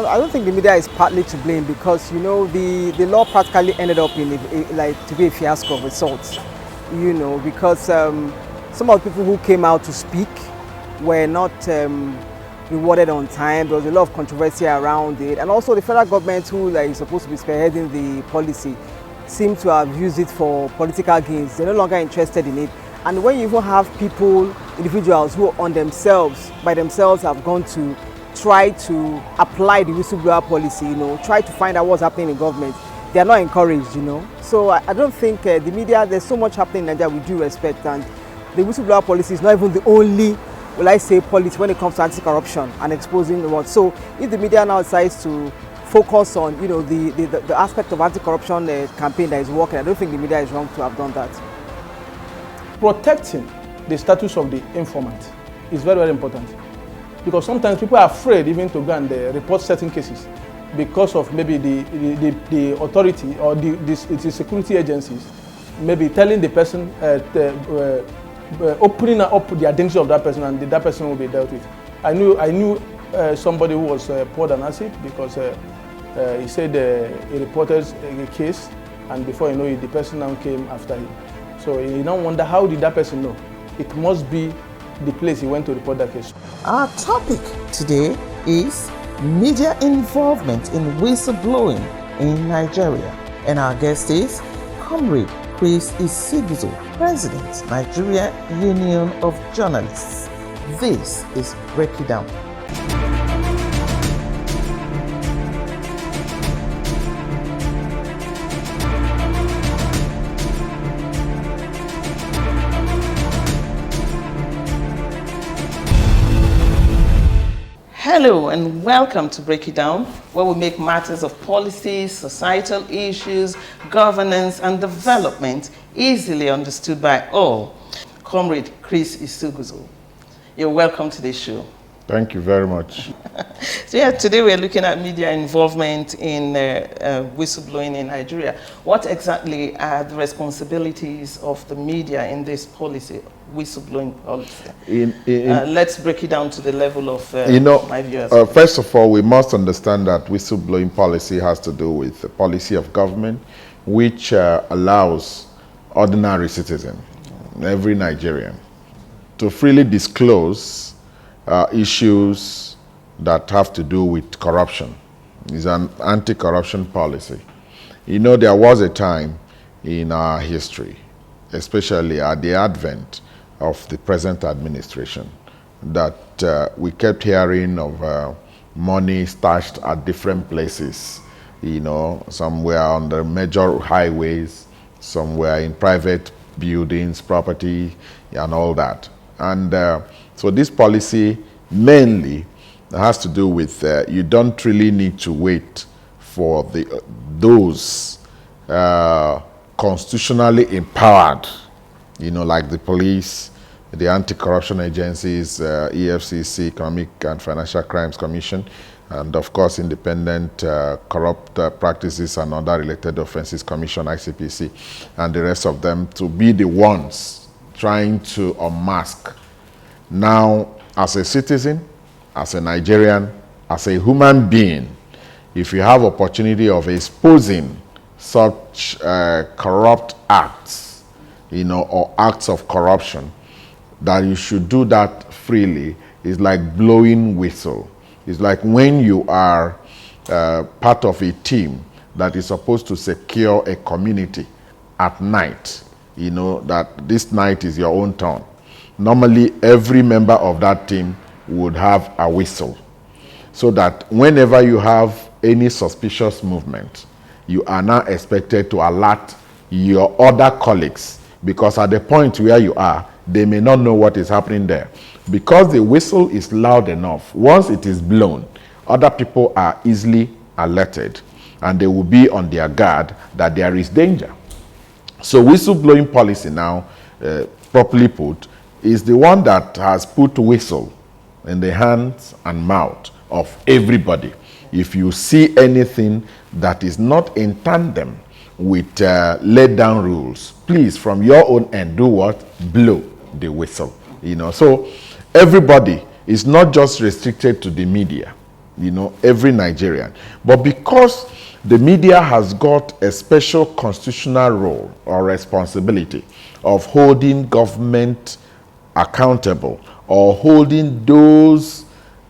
I don't think the media is partly to blame because, the law practically ended up in to be a fiasco of results, because some of the people who came out to speak were not rewarded on time. There was a lot of controversy around it. And also the federal government, who is supposed to be spearheading the policy, seem to have used it for political gains. They're no longer interested in it. And when you even have people, individuals who by themselves have gone to try to apply the whistleblower policy, try to find out what's happening in government, they are not encouraged, So I don't think the media, there's so much happening in Nigeria with due respect, and the whistleblower policy is not even the only, policy when it comes to anti-corruption and exposing the world. So if the media now decides to focus on, the aspect of anti-corruption campaign that is working, I don't think the media is wrong to have done that. Protecting the status of the informant is very, very important, because sometimes people are afraid even to go and report certain cases because of maybe the authority or the security agencies maybe telling the person, opening up the identity of that person, and that person will be dealt with. I knew somebody who was poured an acid because he said he reported a case, and before you know it, the person now came after him. So you now wonder, how did that person know? It must be the place he went to report that case. Our topic today is media involvement in whistleblowing in Nigeria. And our guest is Comrade Chris Isiguzo, President, Nigeria Union of Journalists. This is Break It Down. Hello and welcome to Break It Down, where we make matters of policy, societal issues, governance and development easily understood by all. Comrade Chris Isiguzo, you're welcome to the show. Thank you very much. So today we're looking at media involvement in whistleblowing in Nigeria. What exactly are the responsibilities of the media in this policy, whistleblowing policy? Let's break it down to the level of my viewers. First of all, we must understand that whistleblowing policy has to do with the policy of government, which allows ordinary citizen, every Nigerian, to freely disclose issues that have to do with corruption. It's an anti-corruption policy. There was a time in our history, especially at the advent of the present administration, that we kept hearing of money stashed at different places, somewhere on the major highways, somewhere in private buildings, property, and all that. And so this policy mainly has to do with you don't really need to wait for those constitutionally empowered, like the police, the anti-corruption agencies, EFCC, Economic and Financial Crimes Commission, and of course Independent Corrupt Practices and Other Related Offences Commission, ICPC, and the rest of them, to be the ones trying to unmask. Now, as a citizen, as a Nigerian, as a human being, if you have opportunity of exposing such corrupt acts, or acts of corruption, that you should do that freely. Is like blowing whistle. It's like when you are part of a team that is supposed to secure a community at night, that this night is your own turn. Normally, every member of that team would have a whistle, so that whenever you have any suspicious movement, you are now expected to alert your other colleagues, because at the point where you are, they may not know what is happening there. Because the whistle is loud enough, once it is blown, other people are easily alerted, and they will be on their guard that there is danger. So whistleblowing policy now, properly put, is the one that has put whistle in the hands and mouth of everybody. If you see anything that is not in tandem with laid down rules, please, from your own end, do what? Blow the whistle. So everybody is not just restricted to the media. every Nigerian. But because the media has got a special constitutional role or responsibility of holding government accountable or holding those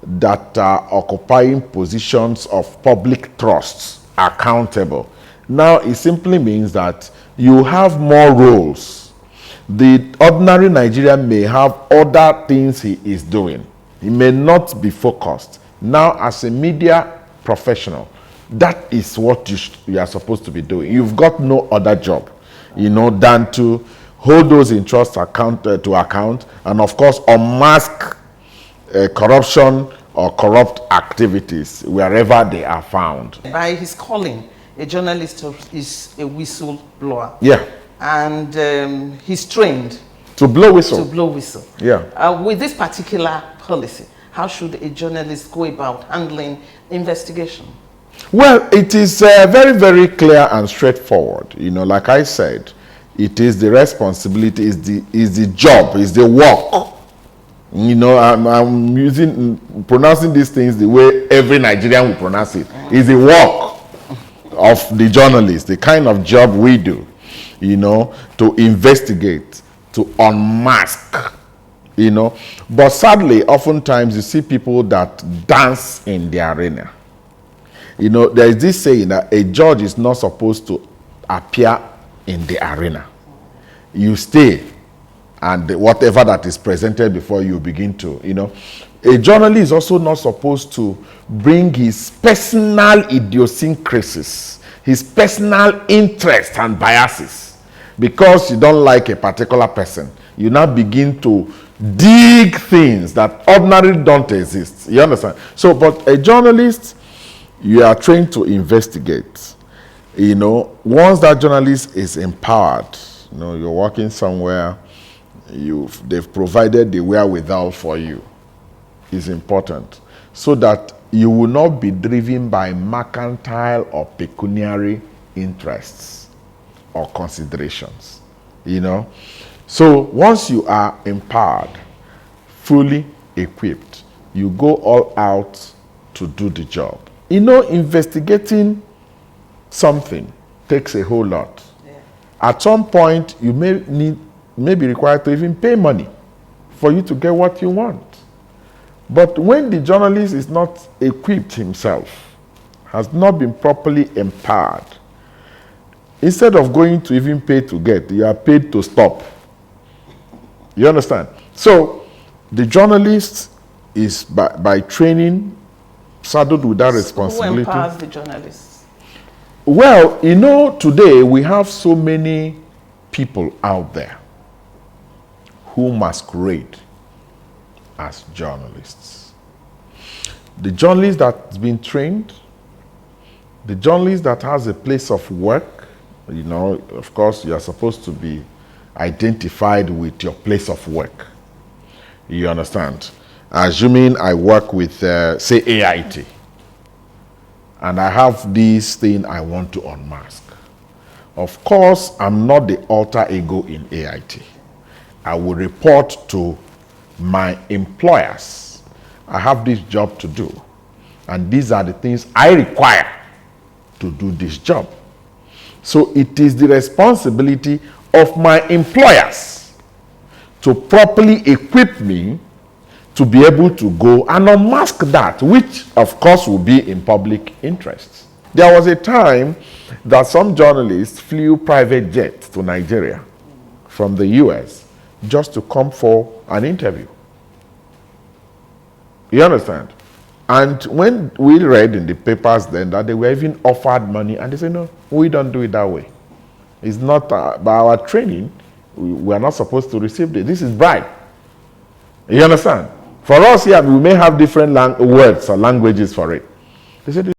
that are occupying positions of public trust accountable, now it simply means that you have more roles. The ordinary Nigerian may have other things he is doing. He may not be focused. Now, as a media professional, that is what you are supposed to be doing. You've got no other job, than to hold those interests to account, and of course, unmask corruption or corrupt activities wherever they are found. By his calling, a journalist is a whistleblower. Yeah. And he's trained to blow whistle. To blow whistle. Yeah. With this particular policy, how should a journalist go about handling investigation? Well, it is very, very clear and straightforward. Like I said, it is the responsibility, is the job, is the work. I'm pronouncing these things the way every Nigerian will pronounce it. It's the work of the journalist, the kind of job we do, to investigate, to unmask, But sadly, oftentimes you see people that dance in the arena. There is this saying that a judge is not supposed to appear in the arena. You stay, and whatever that is presented before you begin to, A journalist is also not supposed to bring his personal idiosyncrasies, his personal interests and biases. Because you don't like a particular person, you now begin to dig things that ordinarily don't exist. You understand? So, but a journalist, you are trained to investigate. Once that journalist is empowered, you're working somewhere, they've provided the wherewithal for you. Is important, so that you will not be driven by mercantile or pecuniary interests or considerations. So once you are empowered, fully equipped, you go all out to do the job. Investigating something takes a whole lot. Yeah. At some point, you may be required to even pay money for you to get what you want. But when the journalist is not equipped himself, has not been properly empowered, instead of going to even pay to get, you are paid to stop. You understand? So the journalist is by training saddled with that responsibility. Who empowers the journalists? Well, today we have so many people out there who masquerade as journalists. The journalist that's been trained, the journalist that has a place of work, of course, you are supposed to be identified with your place of work. You understand? Assuming I work with, say, AIT, and I have this thing I want to unmask. Of course, I'm not the alter ego in AIT. I will report to my employers. I have this job to do, and these are the things I require to do this job. So it is the responsibility of my employers to properly equip me to be able to go and unmask that, which of course will be in public interest. There was a time that some journalists flew private jets to Nigeria from the US just to come for an interview. You understand? And when we read in the papers then that they were even offered money, and they said, no, we don't do it that way. It's not by our training. We are not supposed to receive this. This is bribe. You understand? For us here, we may have different words or languages for it. They said,